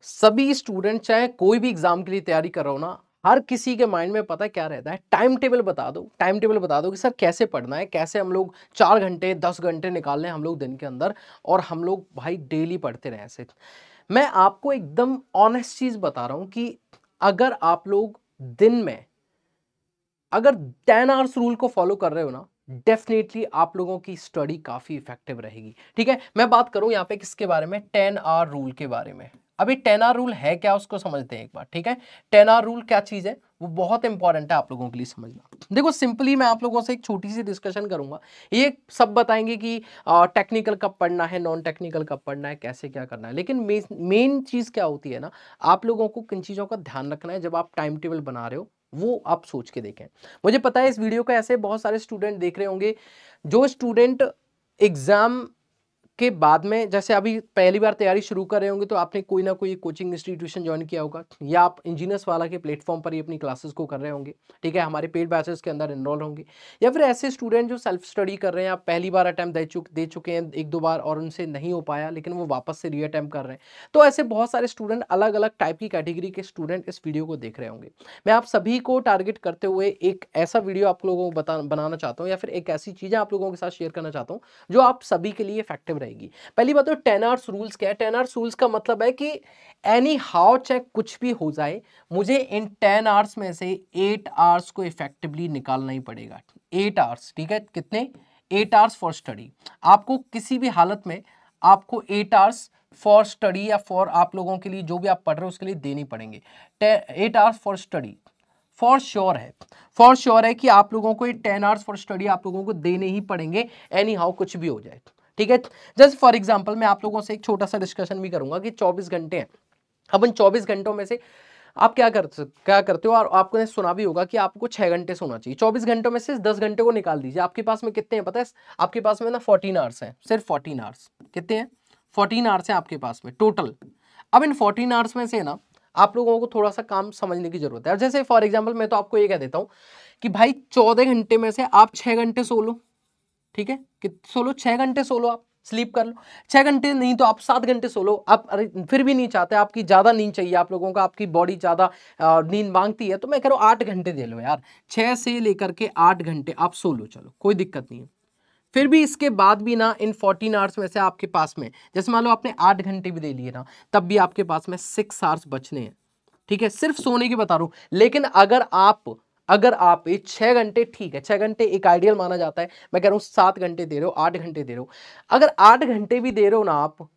सभी स्टूडेंट चाहे कोई भी एग्जाम के लिए तैयारी कर रहा हो ना, हर किसी के माइंड में पता है क्या रहता है, टाइम टेबल बता दो। टाइम टेबल बता दो कि सर कैसे पढ़ना है, कैसे हम लोग 4 घंटे 10 घंटे निकाल लें हम लोग दिन के अंदर, और हम लोग भाई डेली पढ़ते रहे ऐसे। मैं आपको एकदम ऑनेस्ट चीज बता रहा हूं कि अगर आप लोग दिन में अगर 10 आवर्स रूल को फॉलो कर रहे हो ना, डेफिनेटली आप लोगों की स्टडी काफी इफेक्टिव रहेगी। ठीक है, मैं बात करूं यहाँ पे किसके बारे में, 10 आवर रूल के बारे में। अभी 10 आवर रूल है क्या, उसको समझते हैं एक बार। ठीक है, 10 आवर रूल क्या चीज है, वो बहुत इंपॉर्टेंट है आप लोगों के लिए समझना। देखो सिंपली मैं आप लोगों से एक छोटी सी डिस्कशन करूंगा, ये सब बताएंगे कि टेक्निकल कब पढ़ना है, नॉन टेक्निकल कब पढ़ना है, कैसे क्या करना है। लेकिन मेन चीज क्या होती है ना, आप लोगों को किन चीजों का ध्यान रखना है जब आप टाइम टेबल बना रहे हो, वो आप सोच के देखें। मुझे पता है इस वीडियो को ऐसे बहुत सारे स्टूडेंट देख रहे होंगे, जो स्टूडेंट एग्जाम के बाद में जैसे अभी पहली बार तैयारी शुरू कर रहे होंगे, तो आपने कोई ना कोई कोचिंग इंस्टीट्यूशन ज्वाइन किया होगा, या आप इंजीनियर्स वाला के प्लेटफॉर्म पर ही अपनी क्लासेस को कर रहे होंगे। ठीक है, हमारे पेड बैचेस के अंदर इनरोल होंगे, या फिर ऐसे स्टूडेंट जो सेल्फ स्टडी कर रहे हैं, आप पहली बार अटैम्प्ट दे चुके हैं एक दो बार और उनसे नहीं हो पाया, लेकिन वो वापस से री अटैम्प्ट कर रहे हैं। तो ऐसे बहुत सारे स्टूडेंट, अलग अलग टाइप की कैटेगरी के स्टूडेंट इस वीडियो को देख रहे होंगे। मैं आप सभी को टारगेट करते हुए एक ऐसा वीडियो आप लोगों को बनाना चाहता हूँ, या फिर एक ऐसी चीजें आप लोगों के साथ शेयर करना चाहता हूँ जो आप सभी के लिए इफेक्टिव रहेगी। पहली बात तो 10 आवर्स रूल्स क्या है। 10 आवर्स रूल्स का मतलब है कि एनी हाउ चाहे कुछ भी हो जाए, मुझे इन 10 आवर्स में से 8 आवर्स को इफेक्टिवली निकालना ही पड़ेगा। 8 आवर्स, ठीक है, कितने, 8 आवर्स फॉर स्टडी। आपको किसी भी हालत में आपको 8 आवर्स फॉर स्टडी, या फॉर आप लोगों के लिए जो भी आप पढ़ रहे हो उसके लिए देनी पड़ेंगे। 8 hours for study for sure है, फॉर श्योर है कि आप लोगों को ये 10 आवर्स फॉर स्टडी आप लोगों को देने ही पड़ेंगे, एनी हाउ कुछ भी हो जाए। ठीक है, जस्ट फॉर एग्जांपल मैं आप लोगों से एक छोटा सा डिस्कशन भी करूंगा कि 24 घंटे हैं। अब इन 24 घंटों में से आप क्या करते हो, और आपने सुना भी होगा कि आपको 6 घंटे सोना चाहिए। 24 घंटों में से 10 घंटे को निकाल दीजिए, आपके पास में कितने हैं पता है, आपके पास में ना 14 आवर्स हैं, सिर्फ 14 आवर्स। कितने हैं, 14 आवर्स हैं आपके पास में टोटल। अब इन 14 आवर्स में से ना आप लोगों को थोड़ा सा काम समझने की जरूरत है। जैसे फॉर एग्जाम्पल मैं तो आपको ये कह देता हूँ कि भाई 14 घंटे में से आप 6 घंटे सो लो। ठीक है, कि सो लो, 6 घंटे सो लो, आप स्लीप कर लो। 6 घंटे नहीं तो आप 7 घंटे सो लो। आप अरे फिर भी नहीं चाहते, आपकी ज्यादा नींद चाहिए आप लोगों का, आपकी बॉडी ज्यादा नींद मांगती है, तो मैं कह रहा हूं 8 घंटे दे लो यार। 6 से लेकर के 8 घंटे आप सो लो, चलो कोई दिक्कत नहीं है। फिर भी इसके बाद भी ना इन 14 आवर्स में से आपके पास में, जैसे मान लो आपने 8 घंटे भी दे लिए ना, तब भी आपके पास में 6 आवर्स बचने हैं। ठीक है, सिर्फ सोने की बता रहा हूं। लेकिन अगर आप ये 6 घंटे, ठीक है 6 घंटे एक आइडियल माना जाता है, मैं कह रहा हूं 7 घंटे दे रहे हो, 8 घंटे दे रहे हो, अगर 8 घंटे भी दे रहे हो ना आप,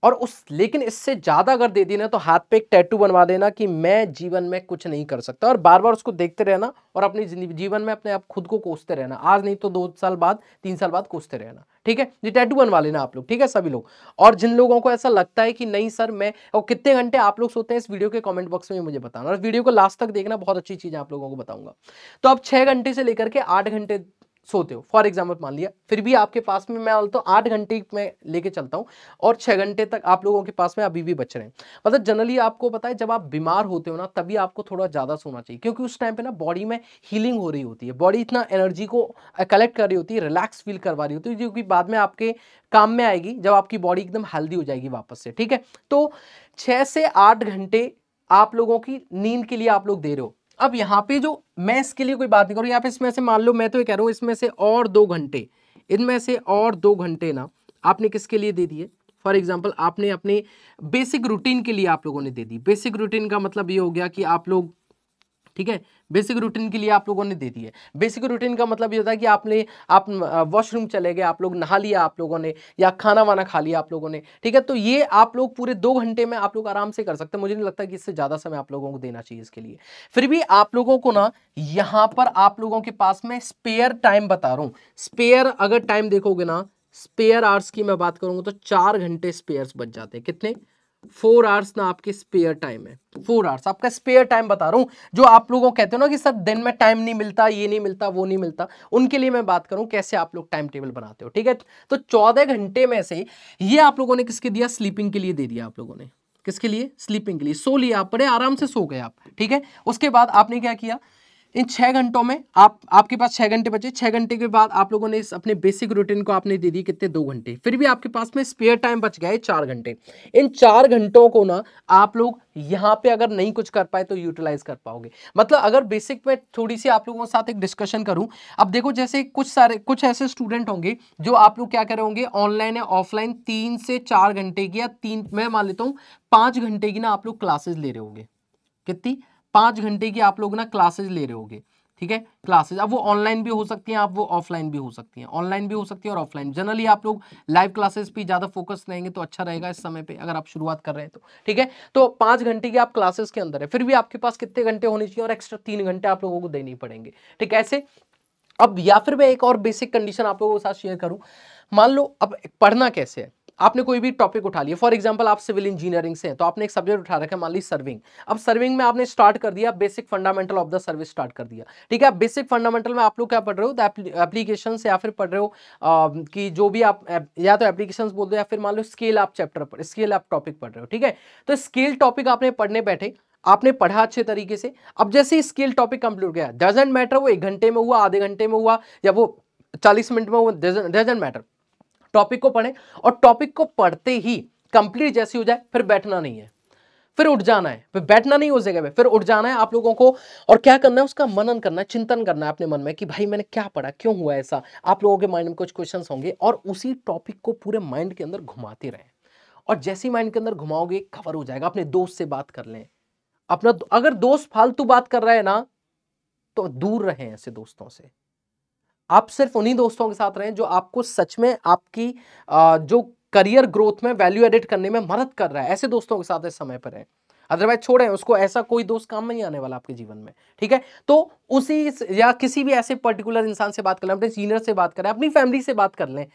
और लेकिन इससे ज्यादा अगर दे दी ना, तो हाथ पे एक टैटू बनवा देना कि मैं जीवन में कुछ नहीं कर सकता, और बार बार उसको देखते रहना, और अपनी जीवन में अपने आप खुद को कोसते रहना, आज नहीं तो 2 साल बाद 3 साल बाद कोसते रहना। ठीक है, ये टैटू बनवा लेना आप लोग, ठीक है सभी लोग। और जिन लोगों को ऐसा लगता है कि नहीं सर मैं, और कितने घंटे आप लोग सोते हैं, इस वीडियो के कमेंट बॉक्स में मुझे बताना, और वीडियो को लास्ट तक देखना, बहुत अच्छी चीज आप लोगों को बताऊंगा। तो आप 6 घंटे से लेकर के 8 घंटे सोते हो फॉर एग्जाम्पल मान लिया, फिर भी आपके पास में, मैं तो 8 घंटे में लेके चलता हूं, और 6 घंटे तक आप लोगों के पास में अभी भी बच रहे हैं। मतलब जनरली आपको पता है, जब आप बीमार होते हो ना, तभी आपको थोड़ा ज्यादा सोना चाहिए, क्योंकि उस टाइम पे ना बॉडी में हीलिंग हो रही होती है, बॉडी इतना एनर्जी को कलेक्ट कर रही होती है, रिलैक्स फील करवा रही होती है, जो कि बाद में आपके काम में आएगी जब आपकी बॉडी एकदम हेल्दी हो जाएगी वापस से। ठीक है, तो 6 से 8 घंटे आप लोगों की नींद के लिए आप लोग दे रहे हो। अब यहाँ पे जो मैं इसके लिए कोई बात नहीं करूँ, यहाँ पे इसमें से मान लो, मैं तो ये कह रहा हूँ इसमें से और 2 घंटे, इनमें से और 2 घंटे ना आपने किसके लिए दे दिए, फॉर एग्जाम्पल आपने अपने बेसिक रूटीन के लिए आप लोगों ने दे दी। बेसिक रूटीन का मतलब ये हो गया कि आप लोग, ठीक है, बेसिक रूटीन के लिए आप लोगों ने दे दी है। बेसिक रूटीन का मतलब ये होता है कि आप वॉशरूम चले गए, आप लोग नहा लिया आप लोगों ने, या खाना वाना खा लिया आप लोगों ने। ठीक है, तो ये आप लोग पूरे 2 घंटे में आप लोग आराम से कर सकते हैं। मुझे नहीं लगता कि इससे ज्यादा समय आप लोगों को देना चाहिए इसके लिए। फिर भी आप लोगों को ना, यहां पर आप लोगों के पास में स्पेयर टाइम बता रहा हूं, स्पेयर अगर टाइम देखोगे ना, स्पेयर आवर्स की मैं बात करूंगा तो 4 घंटे स्पेयर बच जाते हैं। कितने, 4 आवर्स ना आपके स्पेयर टाइम है। 4 आवर्स आपका स्पेयर टाइम बता रहा हूं। जो आप लोगों को कहते हो ना कि सर दिन में टाइम नहीं मिलता, ये नहीं मिलता, वो नहीं मिलता, उनके लिए मैं बात करूं कैसे आप लोग टाइम टेबल बनाते हो। ठीक है, तो 14 घंटे में से ये आप लोगों ने किसके दिया, स्लीपिंग के लिए दे दिया आप लोगों ने। किसके लिए, स्लीपिंग के लिए। सो लिया आप, बड़े आराम से सो गए आप। ठीक है, उसके बाद आपने क्या किया, इन 6 घंटों में आपके पास 6 घंटे बचे। 6 घंटे के बाद आप लोगों ने इस अपने बेसिक रूटीन को आपने दे दी कितने, 2 घंटे, फिर भी आपके पास में स्पेयर टाइम बच गया है 4 घंटे। इन 4 घंटों को ना आप लोग यहाँ पे अगर नहीं कुछ कर पाए तो यूटिलाइज कर पाओगे। मतलब अगर बेसिक में थोड़ी सी आप लोगों के साथ एक डिस्कशन करूं, अब देखो जैसे कुछ ऐसे स्टूडेंट होंगे जो आप लोग क्या कर रहे होंगे, ऑनलाइन या ऑफलाइन 3 से 4 घंटे की, या 3 मैं मान लेता हूँ 5 घंटे की ना आप लोग क्लासेस ले रहे होंगे। कितनी? 5 घंटे की आप लोग ना क्लासेस ले रहे होगे, ठीक है। क्लासेस अब वो ऑनलाइन भी हो सकती हैं, आप वो ऑफलाइन भी हो सकती हैं, ऑनलाइन भी हो सकती है और ऑफलाइन। जनरली आप लोग लाइव क्लासेस पे ज्यादा फोकस रहेंगे तो अच्छा रहेगा इस समय पे, अगर आप शुरुआत कर रहे हैं तो, ठीक है। तो 5 घंटे की आप क्लासेस के अंदर है, फिर भी आपके पास कितने घंटे होने चाहिए, और एक्स्ट्रा 3 घंटे आप लोगों को देने ही पड़ेंगे, ठीक है ऐसे। अब या फिर मैं एक और बेसिक कंडीशन आप लोगों के साथ शेयर करूं, मान लो अब पढ़ना कैसे है, आपने कोई भी टॉपिक उठा लिया, फॉर एग्जांपल आप सिविल इंजीनियरिंग से हैं तो आपने एक सब्जेक्ट उठा रखा है, मान ली सर्विंग। अब सर्विंग में आपने स्टार्ट कर दिया, basic fundamental of the service start कर दिया, ठीक है। अब बेसिक फंडामेंटल में आप लोग क्या पढ़ रहे हो, एप्लीकेशन या फिर पढ़ रहे हो कि जो भी आप या तो एप्लीकेशन बोल दो या फिर मान लो स्केल आप चैप्टर स्केल आप टॉपिक पढ़ रहे हो, ठीक है। तो स्केल टॉपिक आपने पढ़ने बैठे, आपने पढ़ा अच्छे तरीके से। अब जैसे स्किल टॉपिक कंप्लीट हो गया, डजंट मैटर वो 1 घंटे में हुआ, आधे घंटे में हुआ, या वो 40 मिनट में हुआ, डजंट मैटर। टॉपिक को पढ़ें, और टॉपिक को पढ़ते ही कंप्लीट जैसे हो जाए फिर बैठना नहीं है, फिर उठ जाना है, फिर बैठना नहीं हो जाएगा, फिर उठ जाना है आप लोगों को। और क्या करना है, उसका मनन करना है, चिंतन करना है अपने मन में कि भाई मैंने क्या पढ़ा, क्यों हुआ ऐसा। आप लोगों के माइंड में कुछ क्वेश्चंस होंगे और उसी टॉपिक को पूरे माइंड के अंदर घुमाते रहें, और जैसे ही माइंड के अंदर घुमाओगे कवर हो जाएगा। अपने दोस्त से बात कर लें, अपना अगर दोस्त फालतू बात कर रहा है ना तो दूर रहें ऐसे दोस्तों से। आप सिर्फ उन्हीं दोस्तों के साथ रहें जो आपको सच में आपकी जो करियर ग्रोथ में वैल्यू एडिट करने में मदद कर रहा है, ऐसे दोस्तों के साथ इस समय पर रहें। अदरवाइज छोड़ें उसको, ऐसा कोई दोस्त काम में नहीं आने वाला आपके जीवन में, ठीक है। तो उसी या किसी भी ऐसे पर्टिकुलर इंसान से बात कर लें, अपने सीनियर से बात करें, अपनी फैमिली से बात कर लें,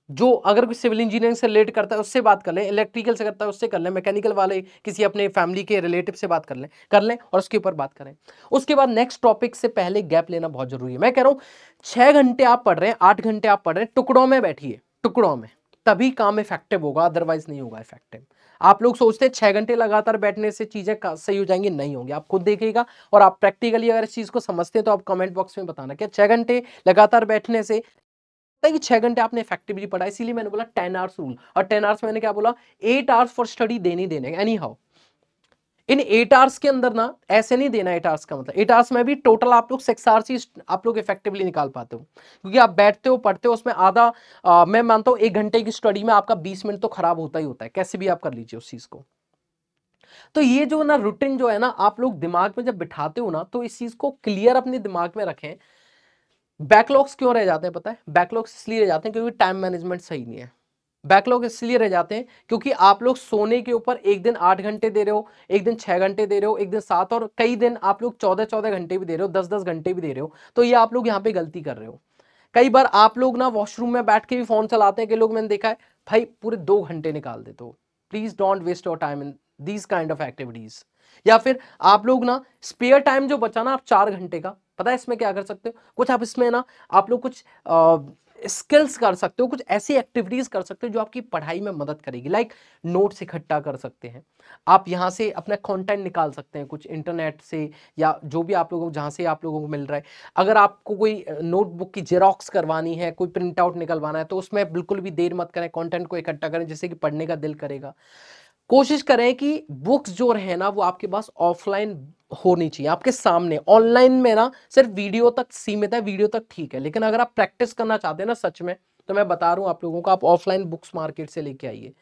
जो अगर कोई सिविल इंजीनियरिंग से रिलेट करता है उससे बात कर लें, इलेक्ट्रिकल से करता है उससे कर लें, मैकेनिकल वाले किसी अपने फैमिली के रिलेटिव से बात कर लें और उसके ऊपर बात करें। उसके बाद नेक्स्ट टॉपिक से पहले गैप लेना बहुत जरूरी है। मैं कह रहा हूं 6 घंटे आप पढ़ रहे हैं, 8 घंटे आप पढ़ रहे हैं, टुकड़ों में बैठिए, टुकड़ों में, तभी काम इफेक्टिव होगा, अदरवाइज नहीं होगा इफेक्टिव। आप लोग सोचते हैं 6 घंटे लगातार बैठने से चीजें सही हो जाएंगी, नहीं होंगी, आप खुद देखिएगा। और आप प्रैक्टिकली अगर इस चीज को समझते हैं तो आप कमेंट बॉक्स में बताना कि 6 घंटे लगातार बैठने से कि 6 घंटे आपने इफेक्टिवली पढ़ा, इसीलिए मैंने बोला 10 आवर्स रूल। और 10 आवर्स मैंने क्या बोला, 8 आवर्स फॉर स्टडी देने एनी हाउ। इन 8 आवर्स के अंदर ना ऐसे नहीं देना, 8 आवर्स का मतलब 8 आवर्स में भी टोटल आप लोग 6 आवर्स ही आप लोग इफेक्टिवली निकाल पाते हो, क्योंकि आप बैठते हो पढ़ते हो, उसमें आधा मैं मानता हूं 1 घंटे की स्टडी में आपका 20 मिनट तो खराब होता ही होता है, कैसे भी आप कर लीजिए उस चीज को। तो ये जो ना रूटीन जो है ना आप लोग दिमाग में जब बिठाते हो ना, तो इस चीज को क्लियर अपने दिमाग में रखें। बैकलॉग्स क्यों रह जाते हैं पता है? बैकलॉग्स इसलिए रह जाते हैं क्योंकि टाइम मैनेजमेंट सही नहीं है। बैकलॉग इसलिए रह जाते हैं क्योंकि आप लोग सोने के ऊपर एक दिन 8 घंटे दे रहे हो, एक दिन 6 घंटे दे रहे हो, एक दिन 7, और कई दिन आप लोग 14-14 घंटे भी दे रहे हो, 10-10 घंटे भी दे रहे हो। तो ये आप लोग यहाँ पे गलती कर रहे हो। कई बार आप लोग ना वॉशरूम में बैठ के भी फोन चलाते हैं, कि लोग मैंने देखा है भाई पूरे 2 घंटे निकाल देते हो। Please don't waste your time in these kind of activities. या फिर आप लोग ना स्पेयर टाइम जो बचा ना आप 4 घंटे का, पता है इसमें क्या कर सकते हो? कुछ आप इसमें ना आप लोग कुछ स्किल्स कर सकते हो, कुछ ऐसी एक्टिविटीज कर सकते हो जो आपकी पढ़ाई में मदद करेगी। लाइक नोट्स इकट्ठा कर सकते हैं आप, यहाँ से अपना कंटेंट निकाल सकते हैं कुछ इंटरनेट से, या जो भी आप लोगों को जहाँ से आप लोगों को मिल रहा है। अगर आपको कोई नोटबुक की जेरोक्स करवानी है, कोई प्रिंट आउट निकलवाना है, तो उसमें बिल्कुल भी देर मत करें, कंटेंट को इकट्ठा करें जिससे कि पढ़ने का दिल करेगा। कोशिश करें कि बुक्स जो रहे ना वो आपके पास ऑफलाइन होनी चाहिए, आपके सामने। ऑनलाइन में ना सिर्फ वीडियो तक सीमित है, वीडियो तक ठीक है, लेकिन अगर आप प्रैक्टिस करना चाहते हैं ना सच में, तो मैं बता रहा हूं आप लोगों को, आप ऑफलाइन बुक्स मार्केट से लेके आइए।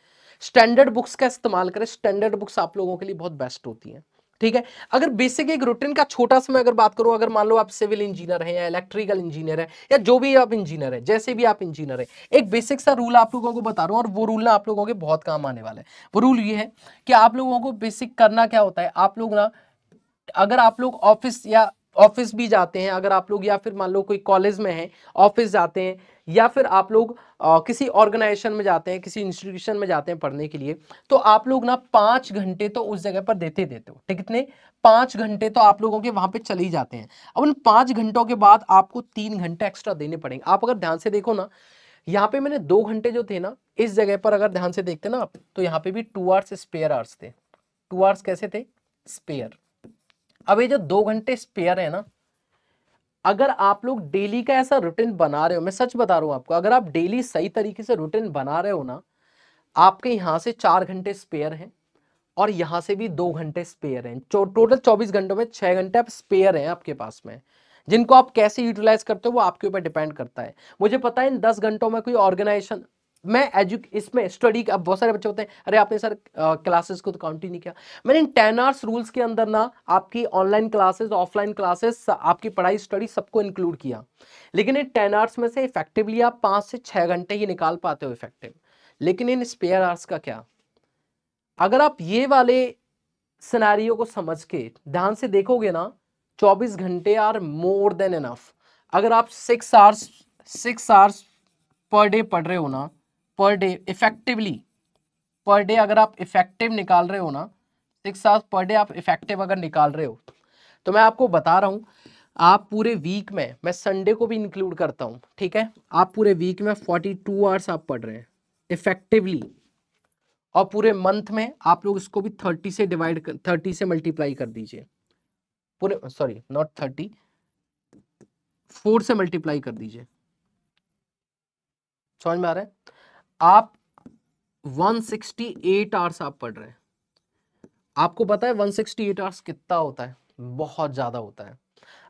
स्टैंडर्ड बुक्स का इस्तेमाल करें, स्टैंडर्ड बुक्स आप लोगों के लिए बहुत बेस्ट होती हैं, ठीक है। अगर बेसिक एक रूटीन का छोटा सा मैं अगर बात करूं, अगर मान लो आप सिविल इंजीनियर हैं या इलेक्ट्रिकल इंजीनियर है, या जो भी आप इंजीनियर है, जैसे भी आप इंजीनियर है, एक बेसिक सा रूल आप लोगों को बता रहा हूं, और वो रूल ना आप लोगों के बहुत काम आने वाला है। वो रूल ये है कि आप लोगों को बेसिक करना क्या होता है, आप लोग ना अगर आप लोग ऑफिस भी जाते हैं, अगर आप लोग या फिर मान लो कोई कॉलेज में है, ऑफिस जाते हैं, या फिर आप लोग किसी ऑर्गेनाइजेशन में जाते हैं, किसी इंस्टीट्यूशन में जाते हैं पढ़ने के लिए, तो आप लोग ना 5 घंटे तो उस जगह पर देते हो, ठीक? कितने? 5 घंटे तो आप लोगों के वहां पे चले ही जाते हैं। अब उन 5 घंटों के बाद आपको 3 घंटे एक्स्ट्रा देने पड़ेंगे। आप अगर ध्यान से देखो ना, यहाँ पे मैंने 2 घंटे जो थे ना, इस जगह पर अगर ध्यान से देखते ना आप, तो यहाँ पे भी 2 आवर्स स्पेयर आवर्स थे। 2 आवर्स कैसे थे? स्पेयर। अब ये जो 2 घंटे स्पेयर है ना, अगर आप लोग डेली का ऐसा रूटीन बना रहे हो, मैं सच बता रहा हूं आपको, अगर आप डेली सही तरीके से रूटीन बना रहे हो ना, आपके यहां से 4 घंटे स्पेयर हैं और यहां से भी 2 घंटे स्पेयर हैं। टोटल 24 घंटों में 6 घंटे आप स्पेयर हैं आपके पास में, जिनको आप कैसे यूटिलाइज करते हो वो आपके ऊपर डिपेंड करता है। मुझे पता है इन 10 घंटों में कोई ऑर्गेनाइजेशन, मैं इसमें स्टडी, अब बहुत सारे बच्चे होते हैं, अरे आपने सर क्लासेस को तो काउंट ही नहीं किया। मैंने इन 10 आवर्स रूल्स के अंदर ना आपकी ऑनलाइन क्लासेस, ऑफलाइन क्लासेस, आपकी पढ़ाई स्टडी सबको इंक्लूड किया। लेकिन इन 10 आवर्स में से इफेक्टिवली आप 5 से 6 घंटे ही निकाल पाते हो इफेक्टिव। लेकिन इन स्पेयर आवर्स का क्या? अगर आप ये वाले सिनेरियो को समझ के ध्यान से देखोगे ना, 24 घंटे आर मोर देन इनफ। अगर आप 6 आवर्स पर डे पढ़ रहे हो ना, per day effectively, per day अगर आप इफेक्टिव निकाल रहे हो ना, 6 आवर्स पर डे आप इफेक्टिव अगर निकाल रहे हो, तो मैं आपको बता रहा हूं, आप पूरे वीक में, मैं संडे को भी इंक्लूड करता हूं, ठीक है, आप पूरे वीक में 42 आवर्स आप पढ़ रहे हैं इफेक्टिवली, और पूरे मंथ में आप लोग इसको भी 30 से डिवाइड कर, 30 से मल्टीप्लाई कर दीजिए, पूरे, सॉरी नॉट 30, 4 से मल्टीप्लाई कर दीजिए। समझ में आ रहा है? आप 168 आवर्स आप पढ़ रहे हैं। आपको पता है 168 आवर्स कितना होता है? बहुत ज्यादा होता है।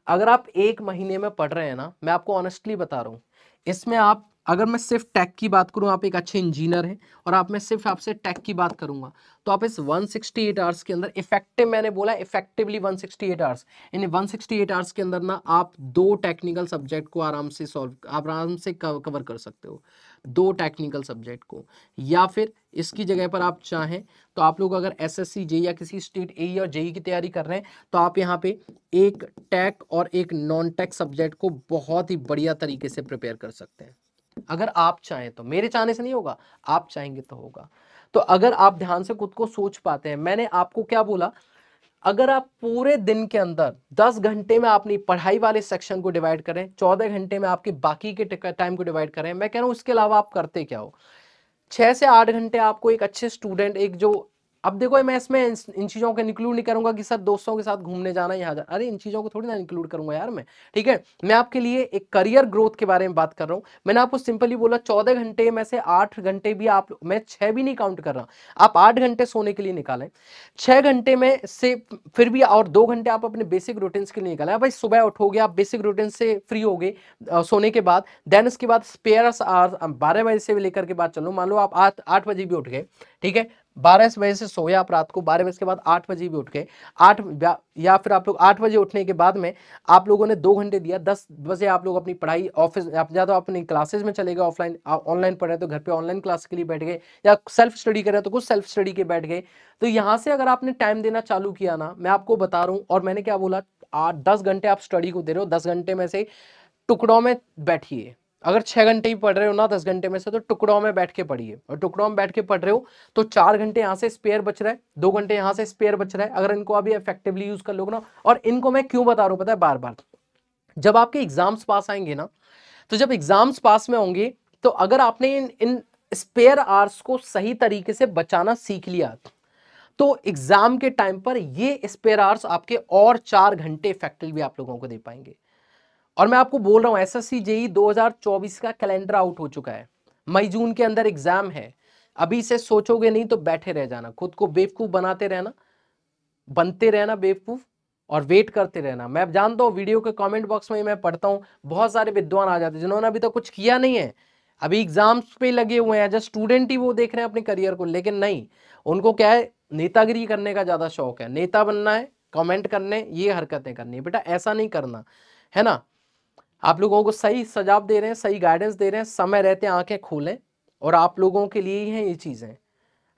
अगर आप एक महीने में पढ़ रहे हैं ना, मैं आपको ऑनेस्टली बता रहा हूं, इसमें आप, अगर मैं सिर्फ टेक की बात करूं, आप एक अच्छे इंजीनियर हैं, और आप, मैं सिर्फ आपसे टेक की बात करूंगा, तो आप इस 168 आवर्स के अंदर इफेक्टिव, मैंने बोला इफेक्टिवली 168 आवर्स, इन 168 आवर्स के अंदर ना आप 2 टेक्निकल सब्जेक्ट को आराम से कवर कर सकते हो, 2 टेक्निकल सब्जेक्ट को। या फिर इसकी जगह पर आप चाहें तो आप लोग अगर एसएससी जेई या किसी स्टेट एई और जेई की तैयारी कर रहे हैं, तो आप यहाँ पे एक टेक और एक नॉन टेक सब्जेक्ट को बहुत ही बढ़िया तरीके से प्रिपेयर कर सकते हैं, अगर आप चाहें तो। मेरे चाहने से नहीं होगा, आप चाहेंगे तो होगा। तो अगर आप ध्यान से खुद को सोच पाते हैं, मैंने आपको क्या बोला, अगर आप पूरे दिन के अंदर 10 घंटे में अपनी पढ़ाई वाले सेक्शन को डिवाइड करें, 14 घंटे में आपके बाकी के टाइम को डिवाइड करें, मैं कह रहा हूं इसके अलावा आप करते क्या हो, 6 से 8 घंटे आपको एक अच्छे स्टूडेंट, एक जो, अब देखो मैं इसमें इन चीजों को इंक्लूड नहीं करूंगा कि सर दोस्तों के साथ घूमने जाना, यहाँ जाना, अरे इन चीजों को थोड़ी ना इंक्लूड करूंगा यार मैं, ठीक है। मैं आपके लिए एक करियर ग्रोथ के बारे में बात कर रहा हूं। मैंने आपको सिंपली बोला 14 घंटे में से 8 घंटे भी आप, मैं 6 भी नहीं काउंट कर रहा, आप 8 घंटे सोने के लिए निकालें, 6 घंटे में से फिर भी और 2 घंटे आप अपने बेसिक रूटीन्स के लिए निकालें। भाई सुबह उठोगे, आप बेसिक रूटीन से फ्री हो गए सोने के बाद, देन उसके बाद स्पेयर 12 बजे से लेकर के बाद चलो, मान लो आप 8 बजे भी उठ गए, ठीक है, 12 बजे से सोए आप रात को, 12 बजे के बाद 8 बजे भी उठ गए, 8 या फिर आप लोग 8 बजे उठने के बाद में आप लोगों ने 2 घंटे दिया, 10 बजे आप लोग अपनी पढ़ाई, ऑफिस आप या तो अपनी क्लासेस में चले गए, ऑफलाइन ऑनलाइन पढ़ रहे तो घर पे ऑनलाइन क्लास के लिए बैठ गए, या सेल्फ स्टडी कर रहे तो कुछ सेल्फ स्टडी के बैठ गए। तो यहां से अगर आपने टाइम देना चालू किया ना, मैं आपको बता रहा हूं, और मैंने क्या बोला, 10 घंटे आप स्टडी को दे रहे हो, 10 घंटे में से टुकड़ों में बैठिए। अगर 6 घंटे ही पढ़ रहे हो ना 10 घंटे में से, तो टुकड़ों में बैठ के पढ़िए, और टुकड़ों में बैठ के पढ़ रहे हो तो 4 घंटे यहाँ से स्पेयर बच रहा है, 2 घंटे यहाँ से स्पेयर बच रहा है, अगर इनको अभी इफेक्टिवली यूज कर लोगे ना। और इनको मैं क्यों बता रहा हूँ पता है, बार बार, जब आपके एग्जाम्स पास आएंगे ना, तो जब एग्जाम्स पास में होंगे, तो अगर आपने इन स्पेयर आवर्स को सही तरीके से बचाना सीख लिया, तो एग्जाम के टाइम पर ये स्पेयर आवर्स आपके और 4 घंटे इफेक्टिवली आप लोगों को दे पाएंगे। और मैं आपको बोल रहा हूं, एसएससी जेई 2024 का कैलेंडर आउट हो चुका है, मई जून के अंदर एग्जाम है। अभी से सोचोगे नहीं तो बैठे रह जाना, खुद को बेवकूफ बनाते रहना, बनते रहना बेवकूफ, और वेट करते रहना। मैं जानता हूं वीडियो के कमेंट बॉक्स में मैं पढ़ता हूं, बहुत सारे विद्वान आ जाते हैं जिन्होंने अभी तक कुछ किया नहीं है, अभी एग्जाम्स पे लगे हुए हैं, जस्ट स्टूडेंट ही वो देख रहे हैं अपने करियर को, लेकिन नहीं, उनको क्या है, नेतागिरी करने का ज्यादा शौक है, नेता बनना है, कमेंट करने, ये हरकतें करनी है। बेटा ऐसा नहीं करना है ना। आप लोगों को सही सजाव दे रहे हैं, सही गाइडेंस दे रहे हैं, समय रहते आंखें खोलें, और आप लोगों के लिए ही हैं ये चीजें।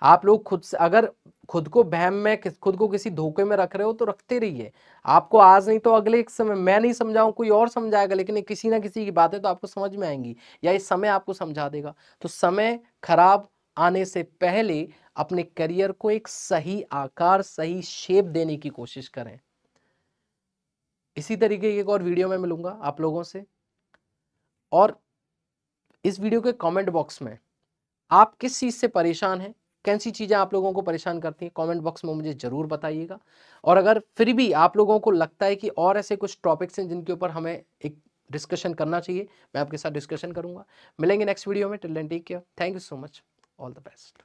आप लोग खुद से, अगर खुद को बहम में, खुद को किसी धोखे में रख रहे हो तो रखते रहिए, आपको आज नहीं तो अगले एक समय, मैं नहीं समझाऊं कोई और समझाएगा, लेकिन किसी ना किसी की बातें तो आपको समझ में आएंगी, या इस समय आपको समझा देगा। तो समय खराब आने से पहले अपने करियर को एक सही आकार, सही शेप देने की कोशिश करें। इसी तरीके की एक और वीडियो में मिलूंगा आप लोगों से, और इस वीडियो के कमेंट बॉक्स में आप किस चीज से परेशान हैं कैसी चीज़ें आप लोगों को परेशान करती हैं? कमेंट बॉक्स में मुझे ज़रूर बताइएगा। और अगर फिर भी आप लोगों को लगता है कि और ऐसे कुछ टॉपिक्स हैं जिनके ऊपर हमें एक डिस्कशन करना चाहिए, मैं आपके साथ डिस्कशन करूँगा। मिलेंगे नेक्स्ट वीडियो में, till then take care, thank you so much, all the best.